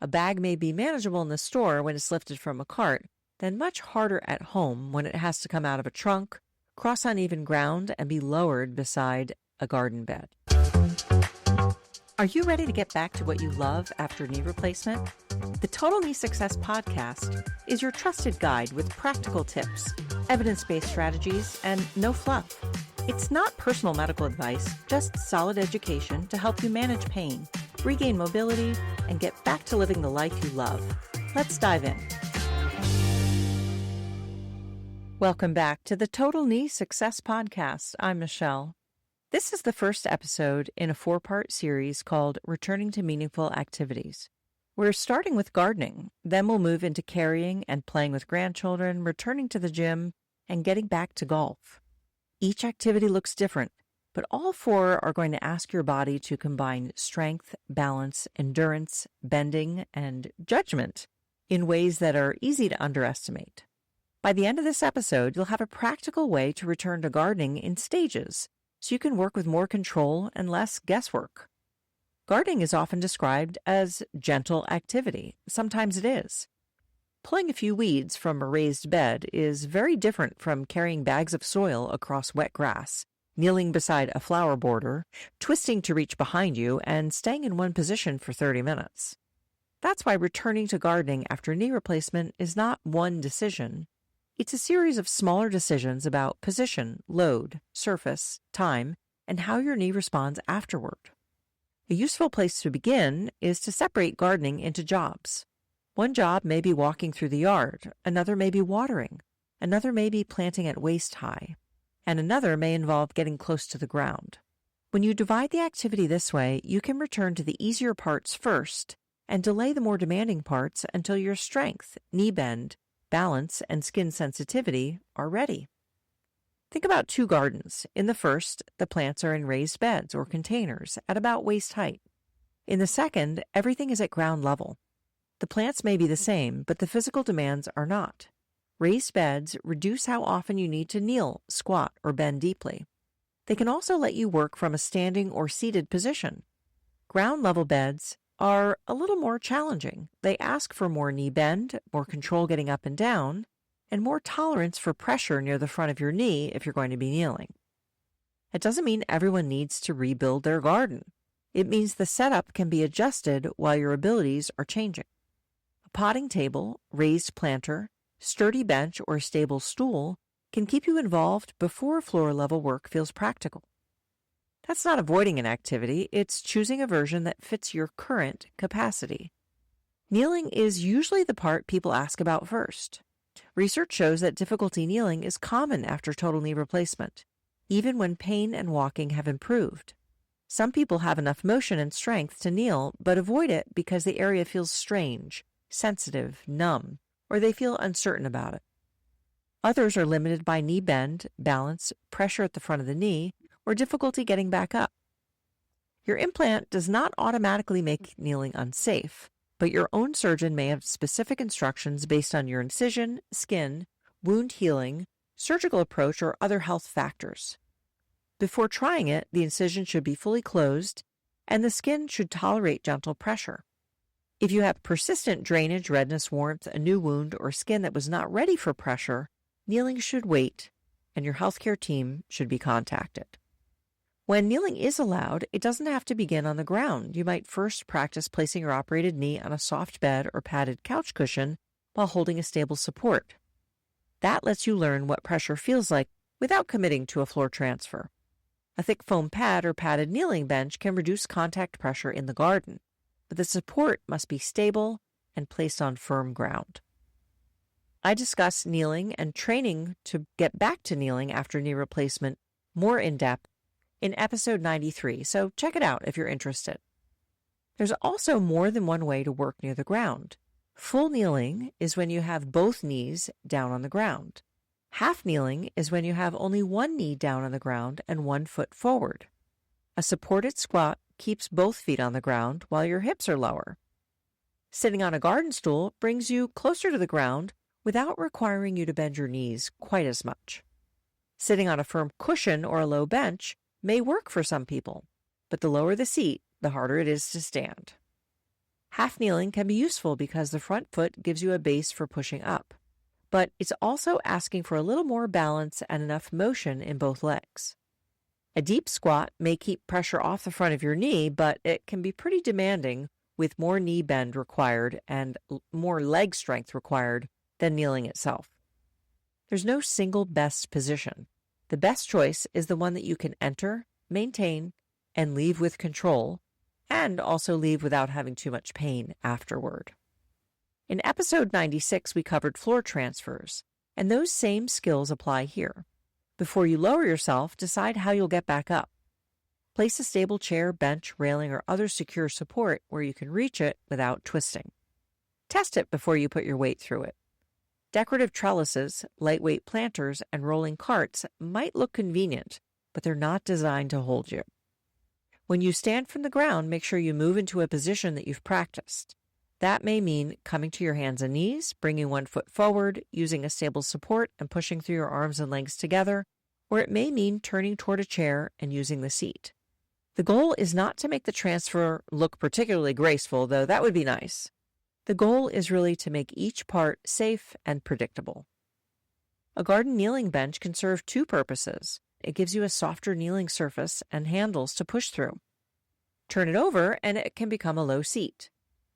A bag may be manageable in the store when it's lifted from a cart, then much harder at home when it has to come out of a trunk, cross uneven ground, and be lowered beside a garden bed. Are you ready to get back to what you love after knee replacement? The Total Knee Success Podcast is your trusted guide with practical tips, evidence-based strategies, and no fluff. It's not personal medical advice, just solid education to help you manage pain, regain mobility, and get back to living the life you love. Let's dive in. Welcome back to the Total Knee Success Podcast. I'm Michelle. This is the first episode in a 4-part series called Returning to Meaningful Activities. We're starting with gardening, then we'll move into carrying and playing with grandchildren, returning to the gym, and getting back to golf. Each activity looks different, but all 4 are going to ask your body to combine strength, balance, endurance, bending, and judgment in ways that are easy to underestimate. By the end of this episode, you'll have a practical way to return to gardening in stages, so you can work with more control and less guesswork. Gardening is often described as gentle activity. Sometimes it is. Pulling a few weeds from a raised bed is very different from carrying bags of soil across wet grass, kneeling beside a flower border, twisting to reach behind you, and staying in one position for 30 minutes. That's why returning to gardening after knee replacement is not one decision. It's a series of smaller decisions about position, load, surface, time, and how your knee responds afterward. A useful place to begin is to separate gardening into jobs. One job may be walking through the yard, another may be watering, another may be planting at waist high, and another may involve getting close to the ground. When you divide the activity this way, you can return to the easier parts first and delay the more demanding parts until your strength, knee bend, balance, and skin sensitivity are ready. Think about 2 gardens. In the first, the plants are in raised beds or containers at about waist height. In the second, everything is at ground level. The plants may be the same, but the physical demands are not. Raised beds reduce how often you need to kneel, squat, or bend deeply. They can also let you work from a standing or seated position. Ground level beds are a little more challenging. They ask for more knee bend, more control getting up and down, and more tolerance for pressure near the front of your knee if you're going to be kneeling. It doesn't mean everyone needs to rebuild their garden. It means the setup can be adjusted while your abilities are changing. A potting table, raised planter, sturdy bench, or stable stool can keep you involved before floor-level work feels practical. That's not avoiding an activity, it's choosing a version that fits your current capacity. Kneeling is usually the part people ask about first. Research shows that difficulty kneeling is common after total knee replacement, even when pain and walking have improved. Some people have enough motion and strength to kneel, but avoid it because the area feels strange, sensitive, numb, or they feel uncertain about it. Others are limited by knee bend, balance, pressure at the front of the knee, or difficulty getting back up. Your implant does not automatically make kneeling unsafe, but your own surgeon may have specific instructions based on your incision, skin, wound healing, surgical approach, or other health factors. Before trying it, the incision should be fully closed, and the skin should tolerate gentle pressure. If you have persistent drainage, redness, warmth, a new wound, or skin that was not ready for pressure, kneeling should wait, and your healthcare team should be contacted. When kneeling is allowed, it doesn't have to begin on the ground. You might first practice placing your operated knee on a soft bed or padded couch cushion while holding a stable support. That lets you learn what pressure feels like without committing to a floor transfer. A thick foam pad or padded kneeling bench can reduce contact pressure in the garden, but the support must be stable and placed on firm ground. I discuss kneeling and training to get back to kneeling after knee replacement more in depth in episode 93, so check it out if you're interested. There's also more than one way to work near the ground. Full kneeling is when you have both knees down on the ground. Half kneeling is when you have only one knee down on the ground and one foot forward. A supported squat keeps both feet on the ground while your hips are lower. Sitting on a garden stool brings you closer to the ground without requiring you to bend your knees quite as much. Sitting on a firm cushion or a low bench may work for some people, but the lower the seat, the harder it is to stand. Half kneeling can be useful because the front foot gives you a base for pushing up, but it's also asking for a little more balance and enough motion in both legs. A deep squat may keep pressure off the front of your knee, but it can be pretty demanding with more knee bend required and more leg strength required than kneeling itself. There's no single best position. The best choice is the one that you can enter, maintain, and leave with control, and also leave without having too much pain afterward. In episode 96, we covered floor transfers, and those same skills apply here. Before you lower yourself, decide how you'll get back up. Place a stable chair, bench, railing, or other secure support where you can reach it without twisting. Test it before you put your weight through it. Decorative trellises, lightweight planters, and rolling carts might look convenient, but they're not designed to hold you. When you stand from the ground, make sure you move into a position that you've practiced. That may mean coming to your hands and knees, bringing one foot forward, using a stable support, and pushing through your arms and legs together, or it may mean turning toward a chair and using the seat. The goal is not to make the transfer look particularly graceful, though that would be nice. The goal is really to make each part safe and predictable. A garden kneeling bench can serve two purposes. It gives you a softer kneeling surface and handles to push through. Turn it over and it can become a low seat.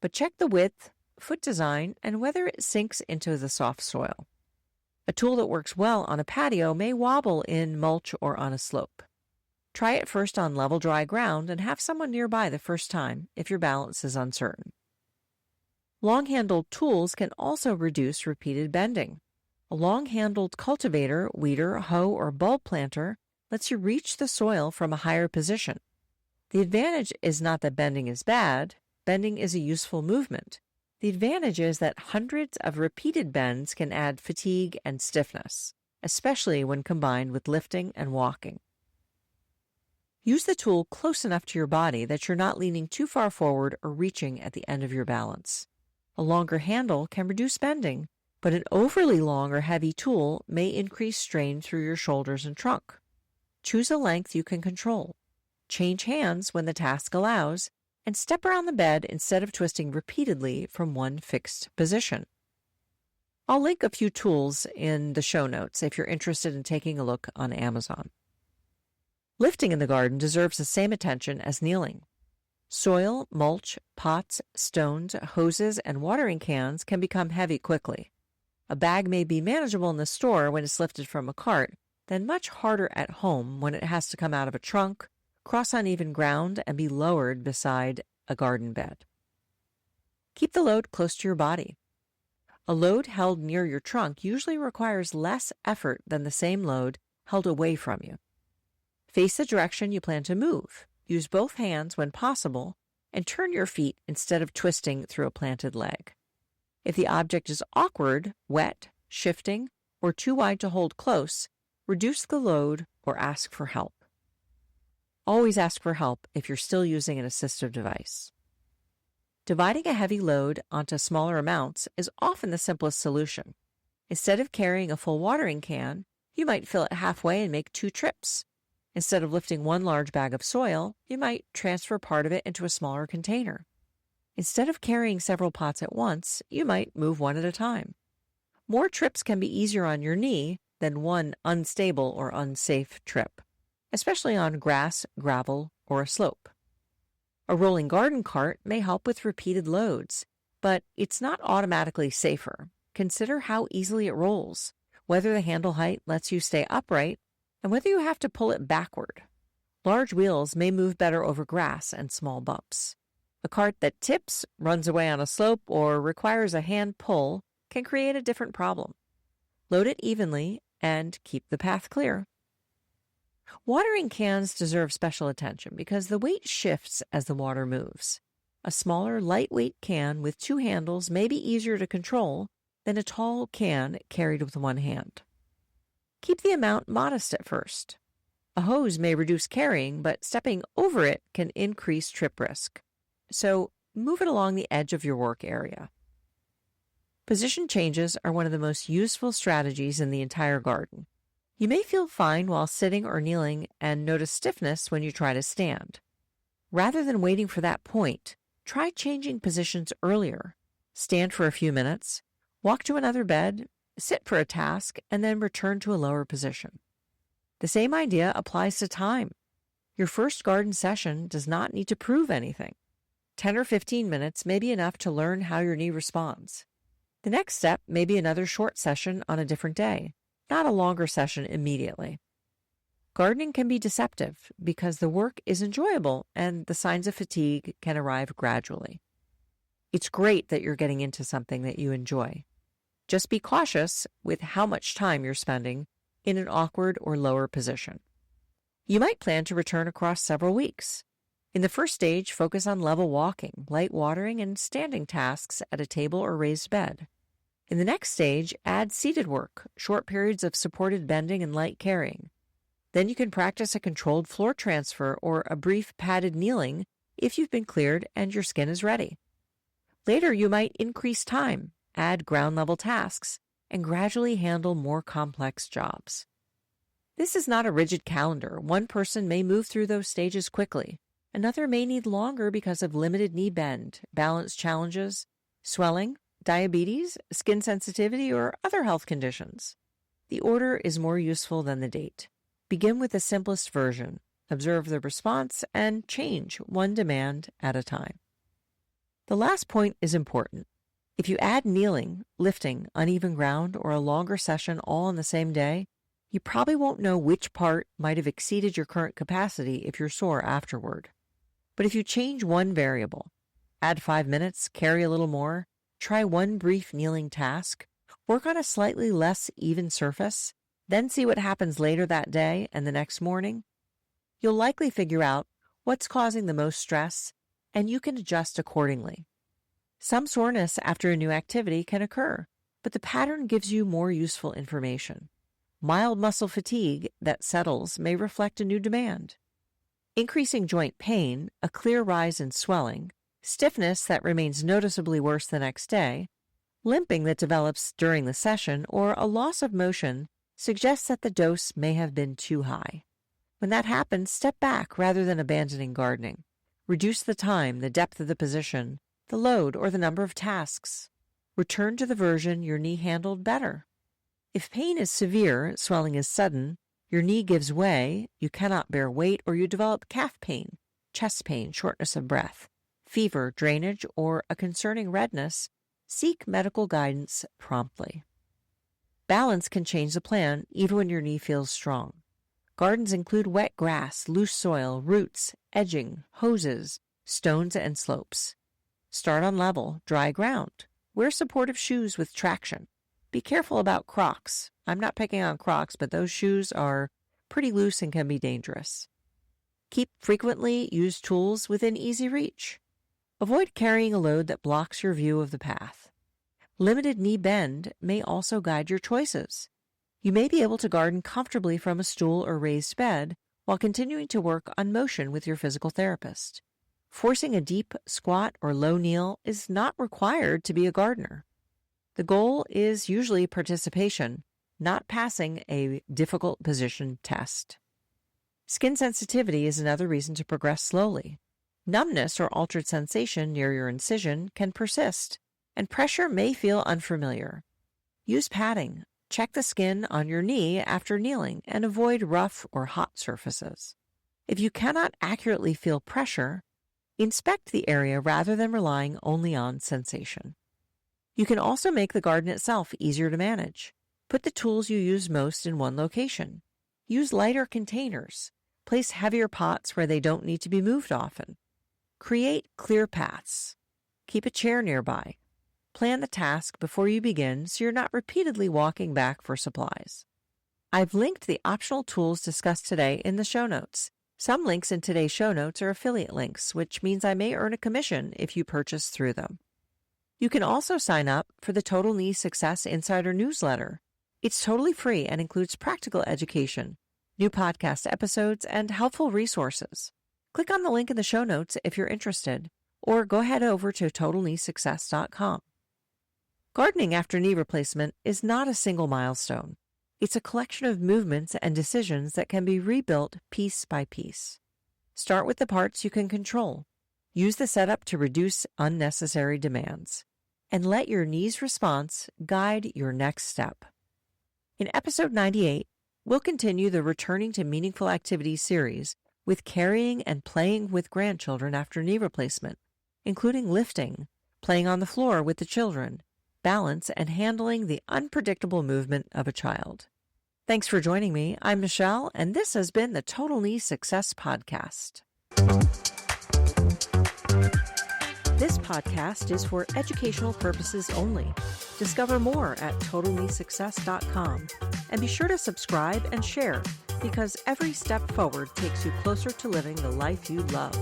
But check the width, foot design, and whether it sinks into the soft soil. A tool that works well on a patio may wobble in mulch or on a slope. Try it first on level dry ground and have someone nearby the first time if your balance is uncertain. Long-handled tools can also reduce repeated bending. A long-handled cultivator, weeder, hoe, or bulb planter lets you reach the soil from a higher position. The advantage is not that bending is bad. Bending is a useful movement. The advantage is that hundreds of repeated bends can add fatigue and stiffness, especially when combined with lifting and walking. Use the tool close enough to your body that you're not leaning too far forward or reaching at the end of your balance. A longer handle can reduce bending, but an overly long or heavy tool may increase strain through your shoulders and trunk. Choose a length you can control. Change hands when the task allows, and step around the bed instead of twisting repeatedly from one fixed position. I'll link a few tools in the show notes if you're interested in taking a look on Amazon. Lifting in the garden deserves the same attention as kneeling. Soil, mulch, pots, stones, hoses, and watering cans can become heavy quickly. A bag may be manageable in the store when it's lifted from a cart, then much harder at home when it has to come out of a trunk, cross uneven ground, and be lowered beside a garden bed. Keep the load close to your body. A load held near your trunk usually requires less effort than the same load held away from you. Face the direction you plan to move. Use both hands when possible, and turn your feet instead of twisting through a planted leg. If the object is awkward, wet, shifting, or too wide to hold close, reduce the load or ask for help. Always ask for help if you're still using an assistive device. Dividing a heavy load onto smaller amounts is often the simplest solution. Instead of carrying a full watering can, you might fill it halfway and make 2 trips. Instead of lifting one large bag of soil, you might transfer part of it into a smaller container. Instead of carrying several pots at once, you might move one at a time. More trips can be easier on your knee than one unstable or unsafe trip, especially on grass, gravel, or a slope. A rolling garden cart may help with repeated loads, but it's not automatically safer. Consider how easily it rolls, whether the handle height lets you stay upright, and whether you have to pull it backward. Large wheels may move better over grass and small bumps. A cart that tips, runs away on a slope, or requires a hand pull can create a different problem. Load it evenly and keep the path clear. Watering cans deserve special attention because the weight shifts as the water moves. A smaller, lightweight can with 2 handles may be easier to control than a tall can carried with one hand. Keep the amount modest at first. A hose may reduce carrying, but stepping over it can increase trip risk. So move it along the edge of your work area. Position changes are one of the most useful strategies in the entire garden. You may feel fine while sitting or kneeling and notice stiffness when you try to stand. Rather than waiting for that point, try changing positions earlier. Stand for a few minutes, walk to another bed, sit for a task, and then return to a lower position. The same idea applies to time. Your first garden session does not need to prove anything. 10 or 15 minutes may be enough to learn how your knee responds. The next step may be another short session on a different day, not a longer session immediately. Gardening can be deceptive because the work is enjoyable and the signs of fatigue can arrive gradually. It's great that you're getting into something that you enjoy. Just be cautious with how much time you're spending in an awkward or lower position. You might plan to return across several weeks. In the first stage, focus on level walking, light watering, and standing tasks at a table or raised bed. In the next stage, add seated work, short periods of supported bending and light carrying. Then you can practice a controlled floor transfer or a brief padded kneeling if you've been cleared and your skin is ready. Later, you might increase time, add ground-level tasks, and gradually handle more complex jobs. This is not a rigid calendar. One person may move through those stages quickly. Another may need longer because of limited knee bend, balance challenges, swelling, diabetes, skin sensitivity, or other health conditions. The order is more useful than the date. Begin with the simplest version, observe the response, and change one demand at a time. The last point is important. If you add kneeling, lifting, uneven ground, or a longer session all on the same day, you probably won't know which part might have exceeded your current capacity if you're sore afterward. But if you change one variable, add 5 minutes, carry a little more, try one brief kneeling task, work on a slightly less even surface, then see what happens later that day and the next morning, you'll likely figure out what's causing the most stress, and you can adjust accordingly. Some soreness after a new activity can occur, but the pattern gives you more useful information. Mild muscle fatigue that settles may reflect a new demand. Increasing joint pain, a clear rise in swelling, stiffness that remains noticeably worse the next day, limping that develops during the session, or a loss of motion suggests that the dose may have been too high. When that happens, step back rather than abandoning gardening. Reduce the time, the depth of the position, the load, or the number of tasks. Return to the version your knee handled better. If pain is severe, swelling is sudden, your knee gives way, you cannot bear weight, or you develop calf pain, chest pain, shortness of breath, fever, drainage, or a concerning redness, seek medical guidance promptly. Balance can change the plan even when your knee feels strong. Gardens include wet grass, loose soil, roots, edging, hoses, stones, and slopes. Start on level, dry ground. Wear supportive shoes with traction. Be careful about Crocs. I'm not picking on Crocs, but those shoes are pretty loose and can be dangerous. Keep frequently used tools within easy reach. Avoid carrying a load that blocks your view of the path. Limited knee bend may also guide your choices. You may be able to garden comfortably from a stool or raised bed while continuing to work on motion with your physical therapist. Forcing a deep squat or low kneel is not required to be a gardener. The goal is usually participation, not passing a difficult position test. Skin sensitivity is another reason to progress slowly. Numbness or altered sensation near your incision can persist, and pressure may feel unfamiliar. Use padding. Check the skin on your knee after kneeling and avoid rough or hot surfaces. If you cannot accurately feel pressure, inspect the area rather than relying only on sensation. You can also make the garden itself easier to manage. Put the tools you use most in one location. Use lighter containers. Place heavier pots where they don't need to be moved often. Create clear paths. Keep a chair nearby. Plan the task before you begin so you're not repeatedly walking back for supplies. I've linked the optional tools discussed today in the show notes. Some links in today's show notes are affiliate links, which means I may earn a commission if you purchase through them. You can also sign up for the Total Knee Success Insider newsletter. It's totally free and includes practical education, new podcast episodes, and helpful resources. Click on the link in the show notes if you're interested, or go head over to totalkneesuccess.com. Gardening after knee replacement is not a single milestone. It's a collection of movements and decisions that can be rebuilt piece by piece. Start with the parts you can control. Use the setup to reduce unnecessary demands. And let your knee's response guide your next step. In episode 98, we'll continue the Returning to Meaningful Activities series with carrying and playing with grandchildren after knee replacement, including lifting, playing on the floor with the children, balance, and handling the unpredictable movement of a child. Thanks for joining me. I'm Michelle, and this has been the Total Knee Success Podcast. This podcast is for educational purposes only. Discover more at totalkneesuccess.com, and be sure to subscribe and share, because every step forward takes you closer to living the life you love.